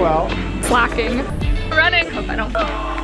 well. Slacking. Running. Hope I don't fall.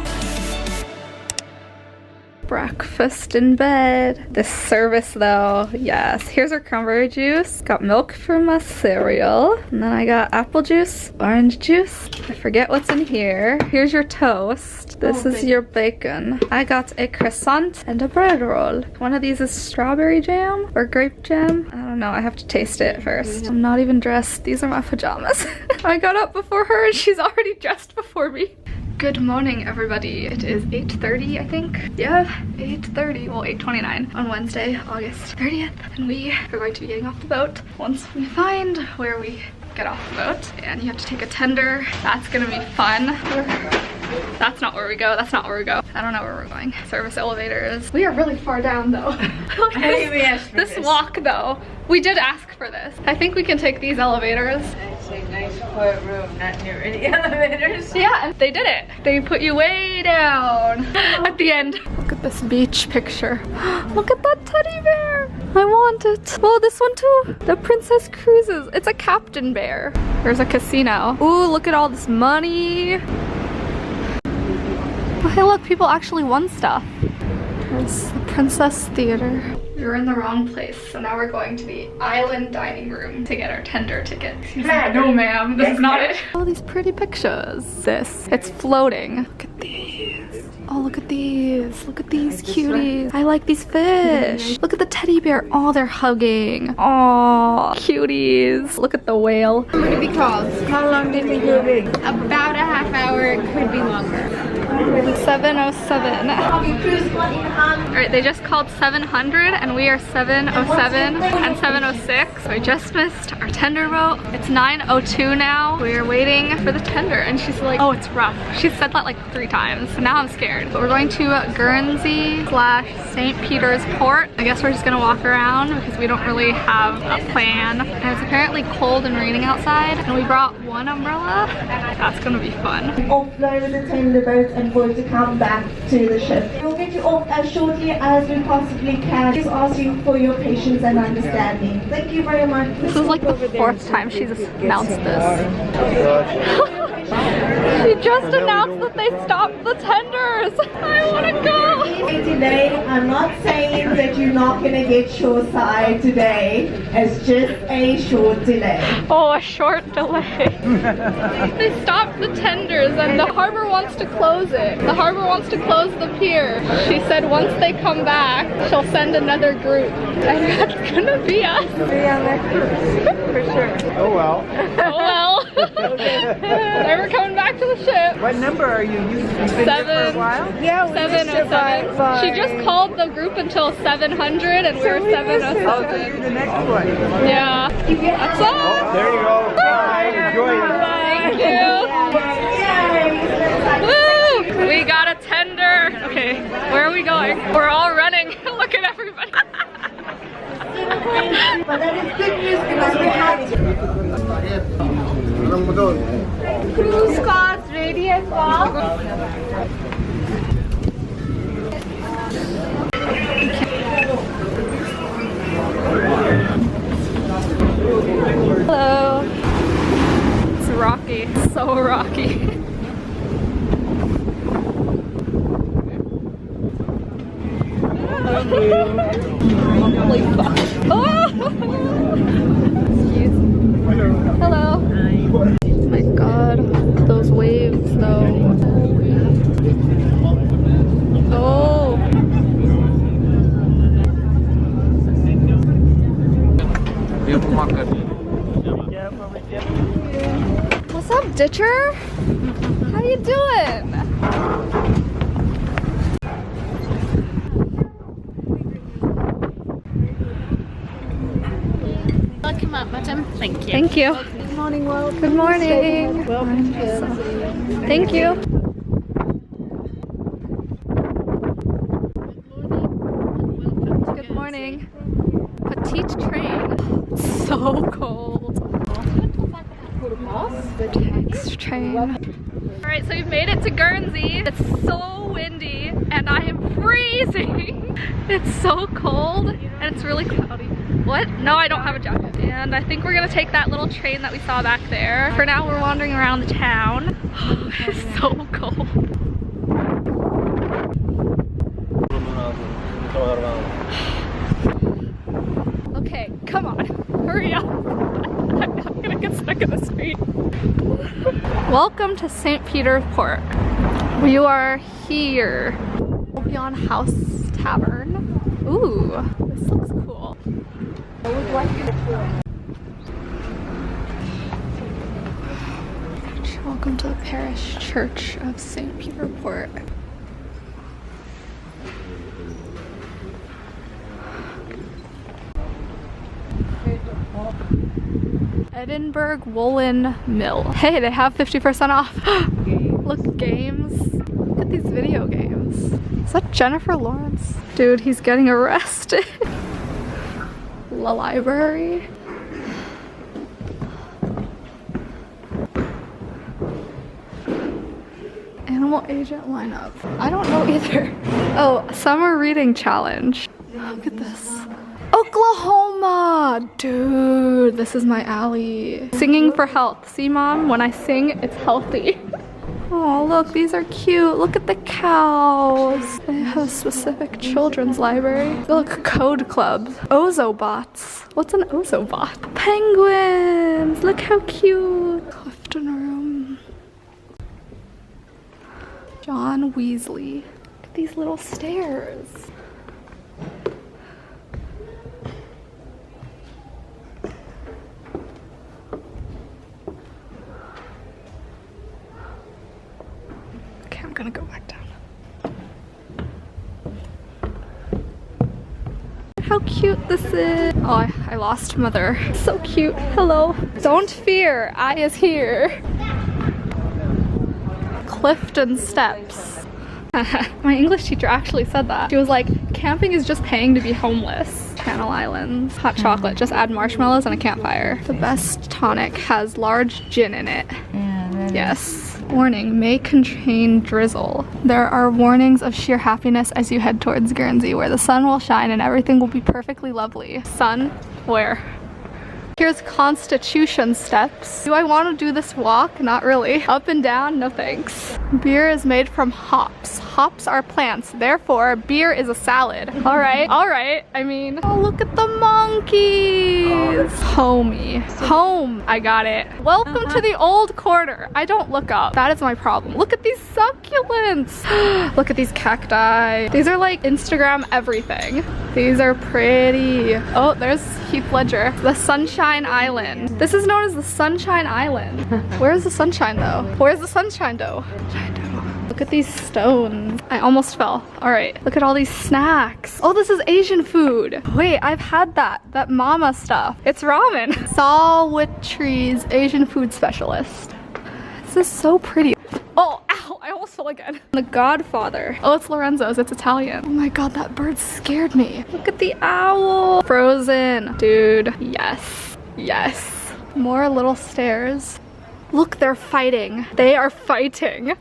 Breakfast in bed. This service though, yes. Here's our cranberry juice. Got milk for my cereal. And then I got apple juice, orange juice. I forget what's in here. Here's your toast. This is your bacon. I got a croissant and a bread roll. One of these is strawberry jam or grape jam. I don't know, I have to taste it first. I'm not even dressed. These are my pajamas. I got up before her and she's already dressed before me. Good morning, everybody. It is 8:30, I think. Yeah, 8:30, well 8:29 on Wednesday, August 30th. And we are going to be getting off the boat once we find where we get off the boat. And you have to take a tender. That's gonna be fun. That's not where we go. That's not where we go. I don't know where we're going. Service elevators. We are really far down though. This walk though. We did ask for this. I think we can take these elevators. It's a nice quiet room, not near any elevators. Yeah, and they did it. They put you way down at the end. Look at this beach picture. Look at that teddy bear. I want it. Oh, this one too. The Princess Cruises. It's a captain bear. There's a casino. Ooh, look at all this money. Oh, hey look, people actually won stuff. There's the Princess Theater. We were in the wrong place, so now we're going to the island dining room to get our tender ticket. No ma'am, this is not it. All these pretty pictures. It's floating. Look at these. Oh, look at these. Look at these cuties. I like these fish. Look at the teddy bear. Oh, they're hugging. Oh, cuties. Look at the whale. How many because? How long did we do it? About a half hour, it could be longer. 7:07. Alright, they just called 700 and we are 7:07 and 7:06. So we just missed our tender boat. It's 9:02 now. We are waiting for the tender and she's like, oh, it's rough. She said that like 3 times. So now I'm scared. But we're going to Guernsey/St. Peter's Port. I guess we're just gonna walk around because we don't really have a plan. And it's apparently cold and raining outside. And we brought one umbrella. That's gonna be fun. Offload the tender boat and for it to come back to the ship. We'll get you off as shortly as we possibly can. Just ask you for your patience and understanding. Thank you very much. This is like the 4th time she's announced this. She just announced that they stopped the tenders. I want to go. Today, I'm not saying that you're not going to get shoreside today. It's just a short delay. Oh, a short delay. They stopped the tenders and the harbor wants to close it. The harbor wants to close the pier. She said once they come back, she'll send another group. And that's gonna be us. Be on that cruise, for sure. Oh well. Oh well. Never coming back to the ship. What number are you using? You've been here for a while? Yeah, we 7:07. She just called the group until 700 and we're 7:07. Oh, so you're the next one. Yeah. That's all. There you go. Bye. Enjoy it. Thank you. Woo! We got a tender. Okay, where are we going? We're all running. Look at everybody. But that is good news because we have Cruise cards ready as well. Hello. It's rocky. So rocky. Holy fuck. Oh! Excuse me. Hello. Oh my god. Those waves though. Oh. What's up, Ditcher? How you doing? Welcome up, madam. Thank you. Thank you. Good morning, welcome. Good morning. Welcome to Thank you. Good morning. Petite train. It's so cold. Text train. Alright, so we've made it to Guernsey. It's so windy and I am freezing. It's so cold and it's really cloudy. What? No, I don't have a jacket. And I think we're gonna take that little train that we saw back there. For now, we're wandering around the town. It's so cold. Okay, come on, hurry up. I'm gonna get stuck in the street. Welcome to St. Peter's Port. We are here. Opion House Tavern. Ooh, this looks cool. Welcome to the Parish Church of St. Peter Port. Edinburgh Woolen Mill. Hey, they have 50% off. Look, games. Look at these video games. Is that Jennifer Lawrence? Dude, he's getting arrested. The library. Animal agent lineup. I don't know either. Oh, summer reading challenge. Look at this. Oklahoma! Dude, this is my alley. Singing for health. See, Mom? When I sing, it's healthy. Oh, look, these are cute. Look at the cows. They have a specific children's library. Look, code clubs. Ozobots. What's an Ozobot? Penguins! Look how cute. Clifton Room. John Weasley. Look at these little stairs. I'm gonna go back down. How cute this is. Oh, I lost Mother. So cute. Hello. Don't fear, I is here. Clifton Steps. My English teacher actually said that. She was like, camping is just paying to be homeless. Channel Islands. Hot chocolate. Just add marshmallows and a campfire. The best tonic has large gin in it. Yes. Warning, may contain drizzle. There are warnings of sheer happiness as you head towards Guernsey, where the sun will shine and everything will be perfectly lovely. Sun? Where? Here's Constitution Steps. Do I want to do this walk? Not really. Up and down? No thanks. Beer is made from hops. Hops are plants, therefore beer is a salad. Alright, alright. I mean, oh, look at the monkeys. Homie. Home. I got it. Welcome to the old quarter. I don't look up. That is my problem. Look at these succulents. Look at these cacti. These are like Instagram everything. These are pretty. Oh, there's Heath Ledger. The Sunshine Island. This is known as the Sunshine Island. Where's the sunshine though? Where's the sunshine though? Look at these stones. I almost fell. All right, look at all these snacks. Oh, this is Asian food. Wait, I've had that mama stuff. It's ramen. Salwitry's Asian food specialist. This is so pretty. Oh, ow, I almost fell again. The Godfather. Oh, it's Lorenzo's, it's Italian. Oh my God, that bird scared me. Look at the owl. Frozen. Dude, yes, yes. More little stairs. Look, they're fighting. They are fighting.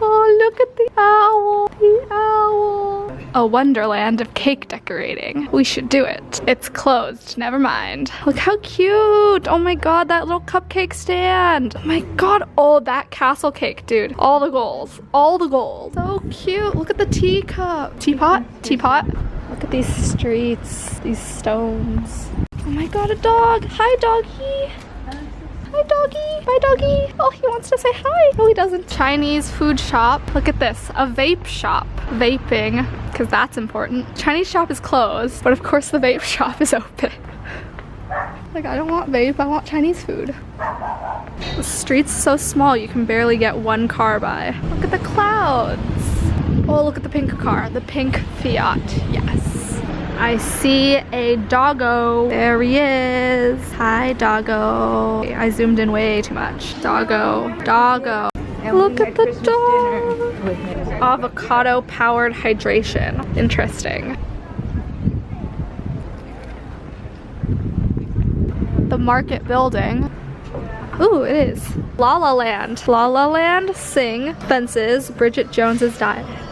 Oh, look at the owl. The owl. A wonderland of cake decorating. We should do it. It's closed. Never mind. Look how cute. Oh my God, that little cupcake stand. Oh my God. Oh, that castle cake, dude. All the goals. All the goals. So cute. Look at the teacup. Teapot? Teapot. Look at these streets. These stones. Oh my God, a dog. Hi, doggy. Hi, doggy. Bye, doggy. Oh, he wants to say hi. No, he doesn't. Chinese food shop. Look at this. A vape shop. Vaping, because that's important. Chinese shop is closed, but of course the vape shop is open. Like, I don't want vape. I want Chinese food. The street's so small, you can barely get one car by. Look at the clouds. Oh, look at the pink car. The pink Fiat. Yes. I see a doggo. There he is. Hi, doggo. I zoomed in way too much. Doggo. Doggo. Look at the dog. Avocado powered hydration. Interesting. The market building. Ooh, it is. La La Land. La La Land, Sing, Fences, Bridget Jones's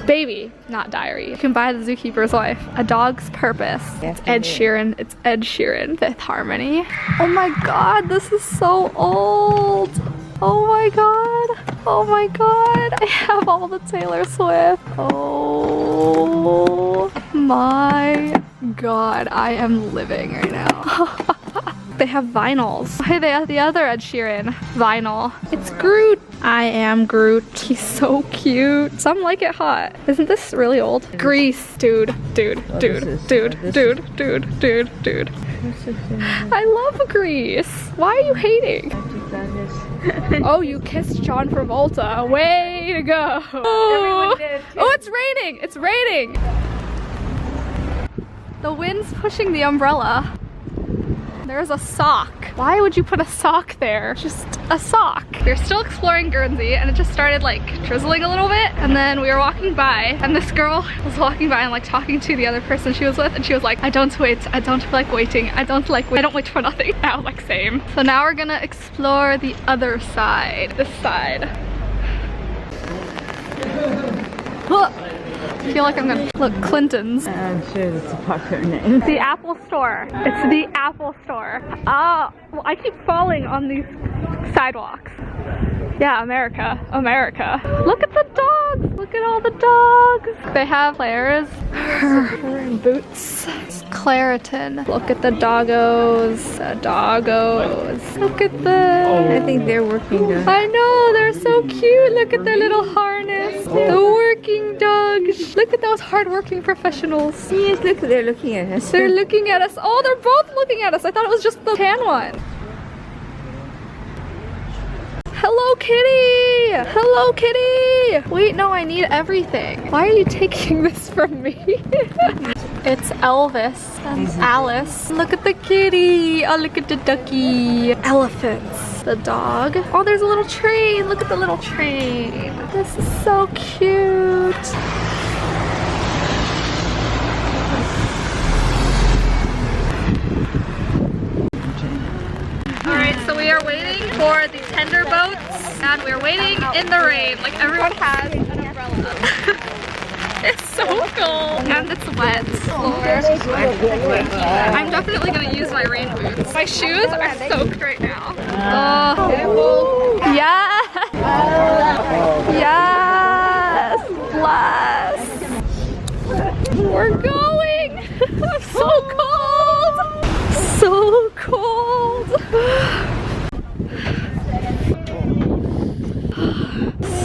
Baby, not Diary. You can buy The Zookeeper's Wife. A Dog's Purpose. It's Ed Sheeran. It's Ed Sheeran. Fifth Harmony. Oh my god, this is so old. Oh my god. Oh my god. I have all the Taylor Swift. Oh my god. I am living right now. They have vinyls. Hey, they have the other Ed Sheeran vinyl. It's Groot. I am Groot. He's so cute. Some like it hot. Isn't this really old? Grease, dude. I love Grease. Why are you hating? Oh, you kissed John Travolta. Way to go. Oh, it's raining. It's raining. The wind's pushing the umbrella. There's a sock. Why would you put a sock there? Just a sock. We're still exploring Guernsey and it just started like drizzling a little bit, and then we were walking by and this girl was walking by and like talking to the other person she was with, and she was like, I don't wait like waiting, I don't wait for nothing. I was like, same. So now we're gonna explore the other side, this side. Look. I feel like I'm gonna look. Clinton's. I'm sure that's a popular name. The Apple Store. It's the Apple Store. Oh, well, I keep falling on these sidewalks. Yeah, America. Look at the dogs. Look at all the dogs. They have Claire's. Her boots. It's Claritin. Look at the doggos. Look at them. I think they're working dogs. I know, they're so cute. Look at their little harness. The working dogs. Look at those hardworking professionals. Yes, look, they're looking at us. They're looking at us. Oh, they're both looking at us. I thought it was just the tan one. Hello, kitty! Hello, kitty! Wait, no, I need everything. Why are you taking this from me? It's Elvis and Alice. Look at the kitty. Oh, look at the ducky. Elephants. The dog. Oh, there's a little train. Look at the little train. This is so cute. Alright, so we are waiting for the tender boats, and we're waiting in the rain. Like, everyone has an umbrella. It's so cold, and it's wet. I'm definitely gonna use my rain boots. My shoes are soaked right now. Oh, yeah. Yes, bless. We're going. I'm so cold. So cold.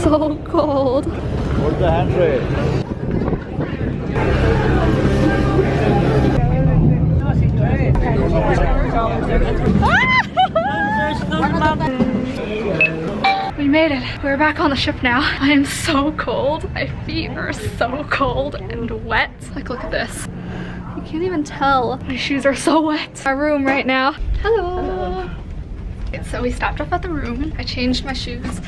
So cold. What's the handrail? We made it. We're back on the ship now. I am so cold. My feet are so cold and wet. Like, look at this. You can't even tell. My shoes are so wet. Our room right now. Hello. So we stopped off at the room. I changed my shoes.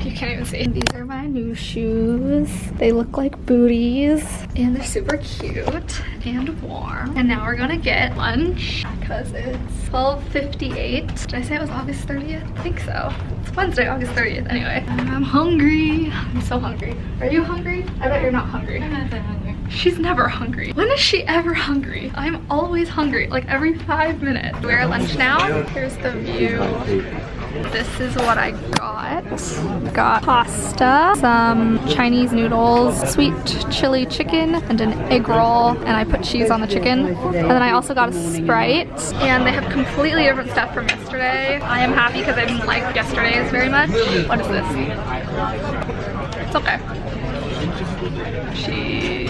You can't even see. These are my new shoes. They look like booties and they're super cute and warm. And now we're gonna get lunch because it's 12:58. Did I say it was August 30th? I think so. It's Wednesday, August 30th. Anyway, I'm hungry. I'm so hungry. Are you hungry? I bet you're not hungry. I'm not that hungry. She's never hungry. When is she ever hungry? I'm always hungry, like every 5 minutes. We're at lunch now. Here's the view. This is what I got. Got pasta, some Chinese noodles, sweet chili chicken, and an egg roll, and I put cheese on the chicken. And then I also got a Sprite, and they have completely different stuff from yesterday. I am happy because I didn't like yesterday's very much. What is this? It's okay. Cheese.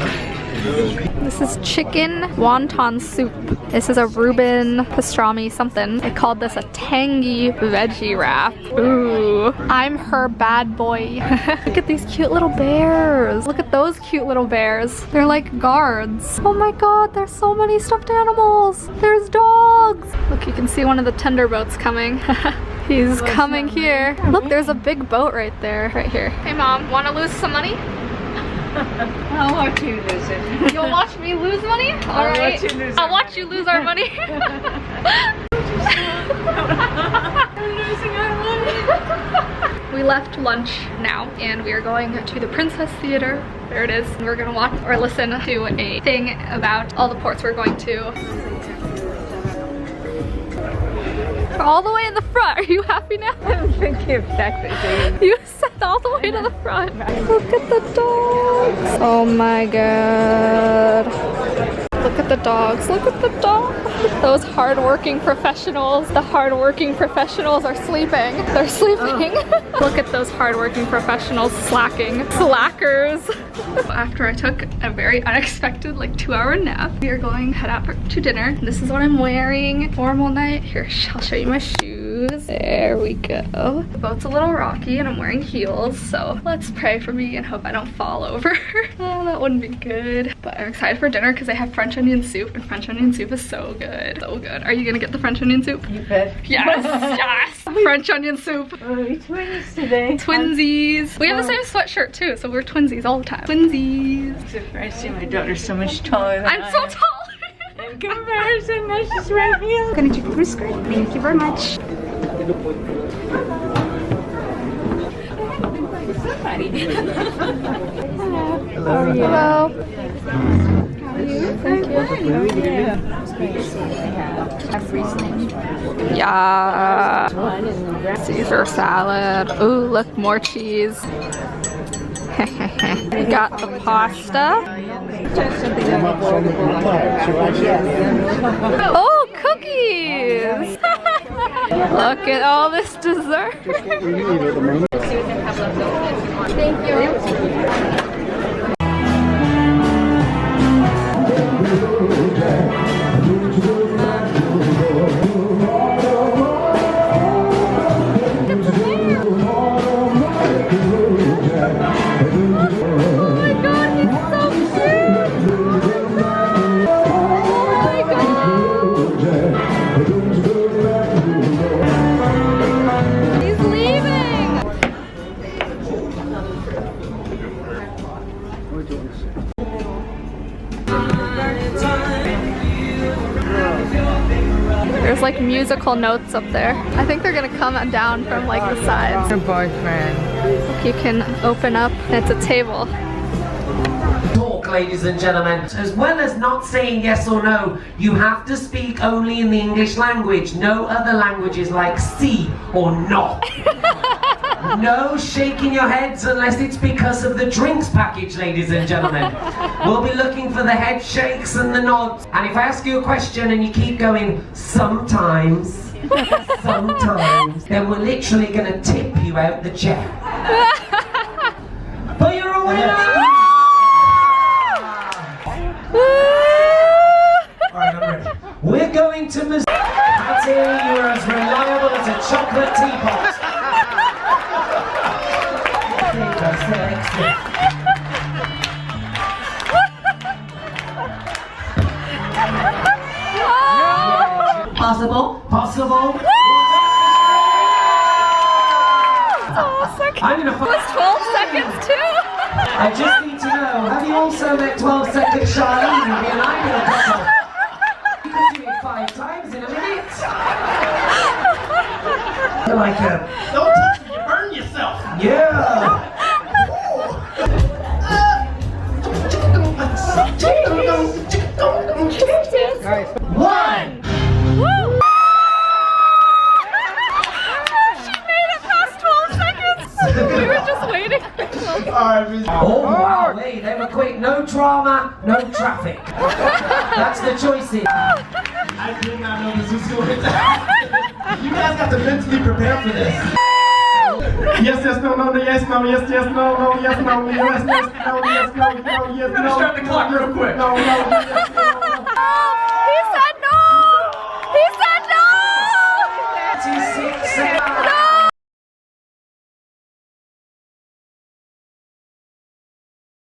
This is chicken wonton soup. This is a Reuben pastrami something. They called this a tangy veggie wrap. Ooh, I'm her bad boy. Look at these cute little bears. Look at those cute little bears. They're like guards. Oh my god, there's so many stuffed animals. There's dogs. Look, you can see one of the tender boats coming. He's coming here. Look, there's a big boat right there, right here. Hey mom, wanna lose some money? I'll watch you lose it. You'll watch me lose money? Alright. I'll watch you lose our money. I'm losing our money. we left lunch now and we are going to the Princess Theater. There it is. And we're gonna watch or listen to a thing about all the ports we're going to. All the way in the front. Are you happy now? I'm thinking of that. You said all the way to the front. Look at the dogs. Oh my god. Look at the dogs. Look at the dogs. Those hardworking professionals. The hardworking professionals are sleeping. They're sleeping. Oh. Look at those hardworking professionals slacking. Slackers. After I took a very unexpected like 2-hour nap, we are going to head out to dinner. This is what I'm wearing. Formal night. Here, I'll show you my shoes. There we go. The boat's a little rocky and I'm wearing heels, so let's pray for me and hope I don't fall over. Oh, that wouldn't be good. But I'm excited for dinner because they have French onion soup, and French onion soup is so good. So good. Are you gonna get the French onion soup? You bet. Yes, yes. French onion soup. We're twins today. Twinsies. We have the same sweatshirt too, so we're twinsies all the time. Twinsies. I see my daughter's so much taller than I'm I so am. tall. In comparison, that's just right here. I'm gonna check the skirt. Thank you very much. Hello. Thank you. Yeah. Caesar salad. Ooh, look, more cheese. We got the pasta. Oh, cookies! Look at all this dessert. Thank you. There's like musical notes up there. I think they're gonna come down from like the sides. Her boyfriend. You can open up, it's a table. Talk, ladies and gentlemen. As well as not saying yes or no, you have to speak only in the English language. No other languages like si or no. No shaking your heads unless it's because of the drinks package, ladies and gentlemen. We'll be looking for the head shakes and the nods. And if I ask you a question and you keep going, sometimes, sometimes, then we're literally going to tip you out the chair. But you're a winner! Alright, I'm ready. We're going to Missouri. Patty, you're as reliable as a chocolate teapot. Possible? Possible? I'm gonna It was 12 seconds too! I just need to know, have you also met 12-second Charlene and be an ideal couple? You could do it 5 times in a minute. You're like a... Don't touch me, you burn yourself. Yeah! One! She made it past 12 seconds! We were just waiting. Oh wow, they were quick. No drama, no traffic. That's the choices. I did not know this was going down. You guys got to mentally prepare for this. Yes, yes, no, no, yes, no, yes, yes, no, no, yes, no, yes, yes, no, yes, no, no, yes, no. Start the clock real quick. No, no, yes, no, no.